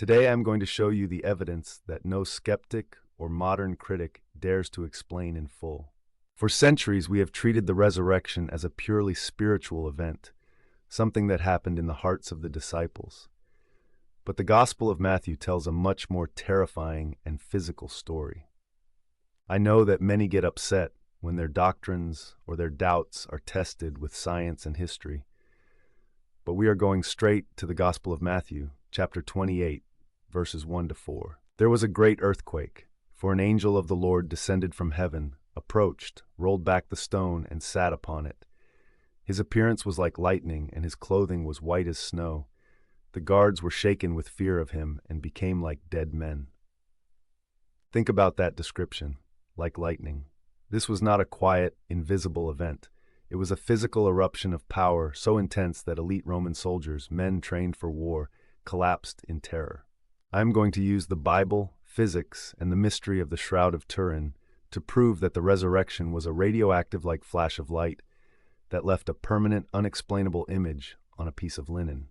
Today I'm going to show you the evidence that no skeptic or modern critic dares to explain in full. For centuries, we have treated the resurrection as a purely spiritual event, something that happened in the hearts of the disciples. But the Gospel of Matthew tells a much more terrifying and physical story. I know that many get upset when their doctrines or their doubts are tested with science and history. But we are going straight to the Gospel of Matthew, chapter 28, verses 1 to 4. There was a great earthquake, for an angel of the Lord descended from heaven, approached, rolled back the stone, and sat upon it. His appearance was like lightning, and his clothing was white as snow. The guards were shaken with fear of him and became like dead men. Think about that description, like lightning. This was not a quiet, invisible event. It was a physical eruption of power so intense that elite Roman soldiers, men trained for war, collapsed in terror. I am going to use the Bible, physics, and the mystery of the Shroud of Turin to prove that the resurrection was a radioactive-like flash of light that left a permanent, unexplainable image on a piece of linen.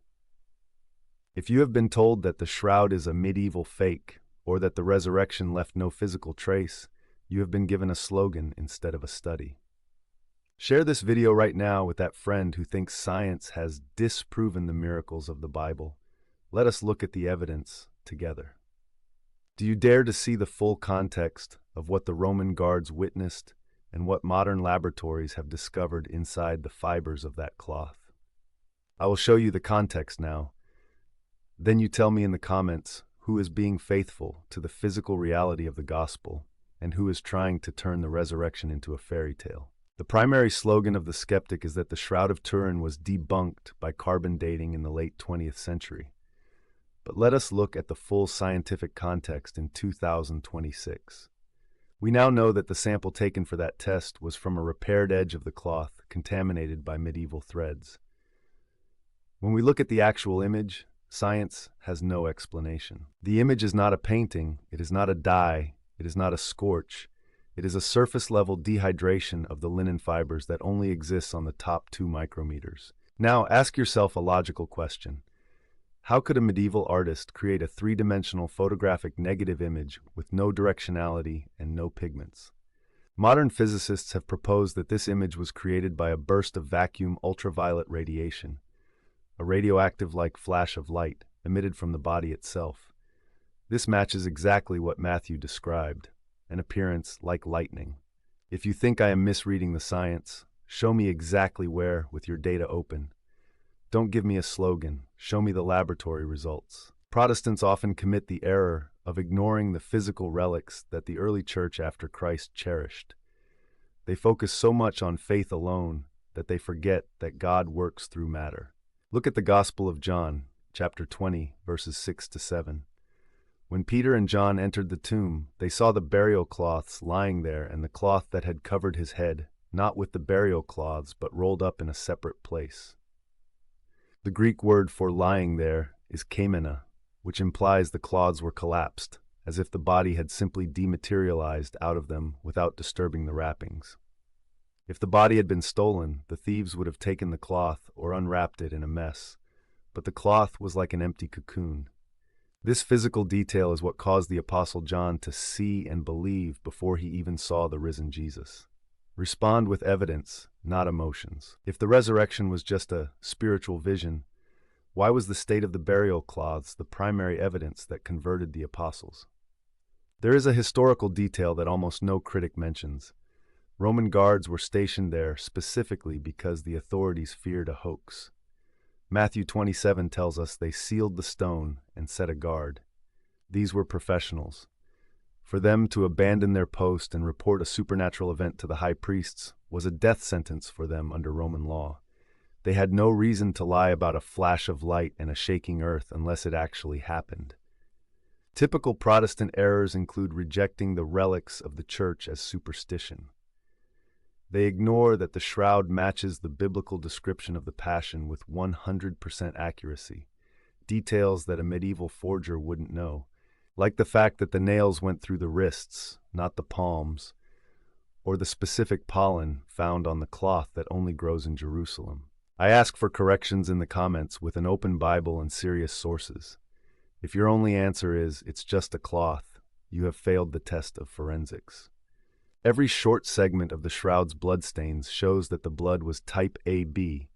If you have been told that the shroud is a medieval fake, or that the resurrection left no physical trace, you have been given a slogan instead of a study. Share this video right now with that friend who thinks science has disproven the miracles of the Bible. Let us look at the evidence together. Do you dare to see the full context of what the Roman guards witnessed and what modern laboratories have discovered inside the fibers of that cloth? I will show you the context now. Then you tell me in the comments who is being faithful to the physical reality of the gospel and who is trying to turn the resurrection into a fairy tale. The primary slogan of the skeptic is that the Shroud of Turin was debunked by carbon dating in the late 20th century. But let us look at the full scientific context in 2026. We now know that the sample taken for that test was from a repaired edge of the cloth contaminated by medieval threads. When we look at the actual image, science has no explanation. The image is not a painting, it is not a dye, it is not a scorch. It is a surface-level dehydration of the linen fibers that only exists on the top 2 micrometers. Now, ask yourself a logical question. How could a medieval artist create a 3-dimensional photographic negative image with no directionality and no pigments? Modern physicists have proposed that this image was created by a burst of vacuum ultraviolet radiation, a radioactive-like flash of light emitted from the body itself. This matches exactly what Matthew described, an appearance like lightning. If you think I am misreading the science, show me exactly where with your data open. Don't give me a slogan, show me the laboratory results. Protestants often commit the error of ignoring the physical relics that the early church after Christ cherished. They focus so much on faith alone that they forget that God works through matter. Look at the Gospel of John, chapter 20, verses 6 to 7. When Peter and John entered the tomb, they saw the burial cloths lying there and the cloth that had covered his head, not with the burial cloths, but rolled up in a separate place. The Greek word for lying there is kaimena, which implies the cloths were collapsed, as if the body had simply dematerialized out of them without disturbing the wrappings. If the body had been stolen, the thieves would have taken the cloth or unwrapped it in a mess, but the cloth was like an empty cocoon. This physical detail is what caused the Apostle John to see and believe before he even saw the risen Jesus. Respond with evidence, not emotions. If the resurrection was just a spiritual vision, why was the state of the burial cloths the primary evidence that converted the apostles? There is a historical detail that almost no critic mentions. Roman guards were stationed there specifically because the authorities feared a hoax. Matthew 27 tells us they sealed the stone and set a guard. These were professionals. For them to abandon their post and report a supernatural event to the high priests was a death sentence for them under Roman law. They had no reason to lie about a flash of light and a shaking earth unless it actually happened. Typical Protestant errors include rejecting the relics of the church as superstition. They ignore that the shroud matches the biblical description of the Passion with 100% accuracy, details that a medieval forger wouldn't know, like the fact that the nails went through the wrists, not the palms, or the specific pollen found on the cloth that only grows in Jerusalem. I ask for corrections in the comments with an open Bible and serious sources. If your only answer is, it's just a cloth, you have failed the test of forensics. Every short segment of the shroud's bloodstains shows that the blood was type AB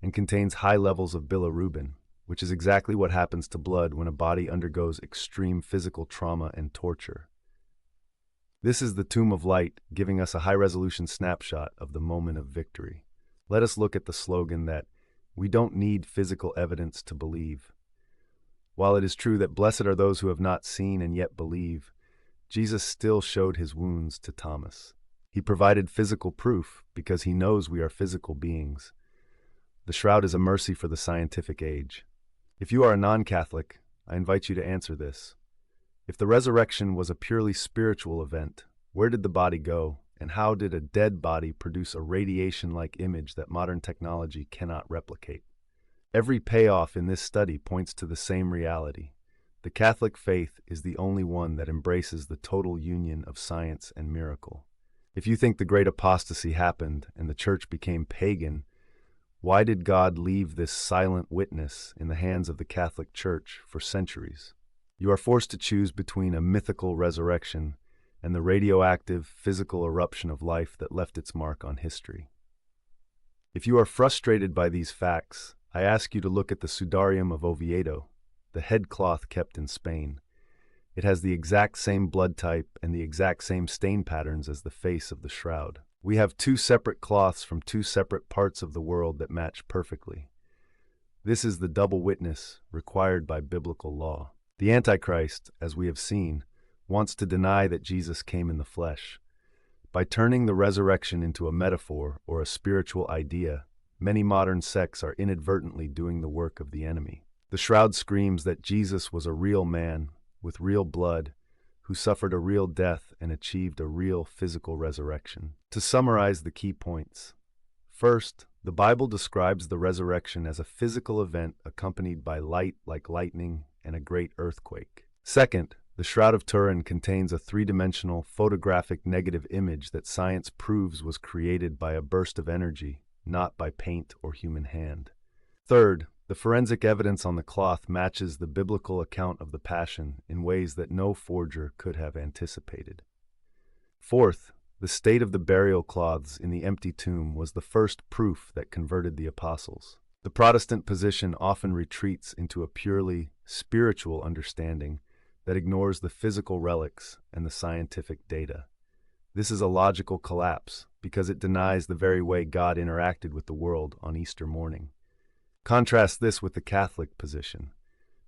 and contains high levels of bilirubin, which is exactly what happens to blood when a body undergoes extreme physical trauma and torture. This is the Tomb of Light, giving us a high-resolution snapshot of the moment of victory. Let us look at the slogan that we don't need physical evidence to believe. While it is true that blessed are those who have not seen and yet believe, Jesus still showed his wounds to Thomas. He provided physical proof because he knows we are physical beings. The shroud is a mercy for the scientific age. If you are a non-Catholic, I invite you to answer this. If the resurrection was a purely spiritual event, where did the body go, and how did a dead body produce a radiation-like image that modern technology cannot replicate? Every payoff in this study points to the same reality. The Catholic faith is the only one that embraces the total union of science and miracle. If you think the great apostasy happened and the church became pagan, why did God leave this silent witness in the hands of the Catholic Church for centuries? You are forced to choose between a mythical resurrection and the radioactive physical eruption of life that left its mark on history. If you are frustrated by these facts, I ask you to look at the Sudarium of Oviedo, the head cloth kept in Spain. It has the exact same blood type and the exact same stain patterns as the face of the shroud. We have two separate cloths from two separate parts of the world that match perfectly. This is the double witness required by biblical law. The Antichrist, as we have seen, wants to deny that Jesus came in the flesh. By turning the resurrection into a metaphor or a spiritual idea, many modern sects are inadvertently doing the work of the enemy. The shroud screams that Jesus was a real man, with real blood, who suffered a real death and achieved a real physical resurrection. To summarize the key points. First, the Bible describes the resurrection as a physical event accompanied by light like lightning and a great earthquake. Second, the Shroud of Turin contains a three-dimensional photographic negative image that science proves was created by a burst of energy, not by paint or human hand. Third, the forensic evidence on the cloth matches the biblical account of the Passion in ways that no forger could have anticipated. Fourth, the state of the burial cloths in the empty tomb was the first proof that converted the apostles. The Protestant position often retreats into a purely spiritual understanding that ignores the physical relics and the scientific data. This is a logical collapse because it denies the very way God interacted with the world on Easter morning. Contrast this with the Catholic position.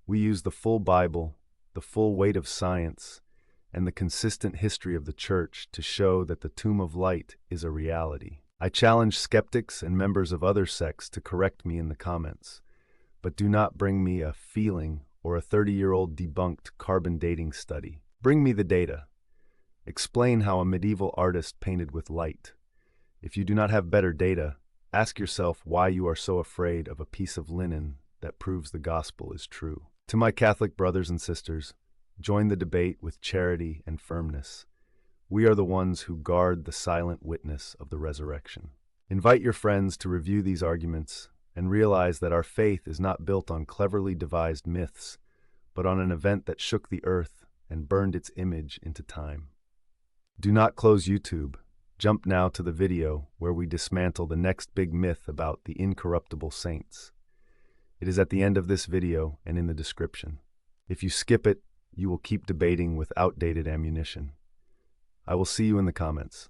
We use the full Bible, the full weight of science, and the consistent history of the Church to show that the Tomb of Light is a reality. I challenge skeptics and members of other sects to correct me in the comments, but do not bring me a feeling or a 30-year-old debunked carbon dating study. Bring me the data. Explain how a medieval artist painted with light. If you do not have better data, ask yourself why you are so afraid of a piece of linen that proves the gospel is true. To my Catholic brothers and sisters, join the debate with charity and firmness. We are the ones who guard the silent witness of the resurrection. Invite your friends to review these arguments and realize that our faith is not built on cleverly devised myths, but on an event that shook the earth and burned its image into time. Do not close YouTube. Jump now to the video where we dismantle the next big myth about the incorruptible saints. It is at the end of this video and in the description. If you skip it, you will keep debating with outdated ammunition. I will see you in the comments.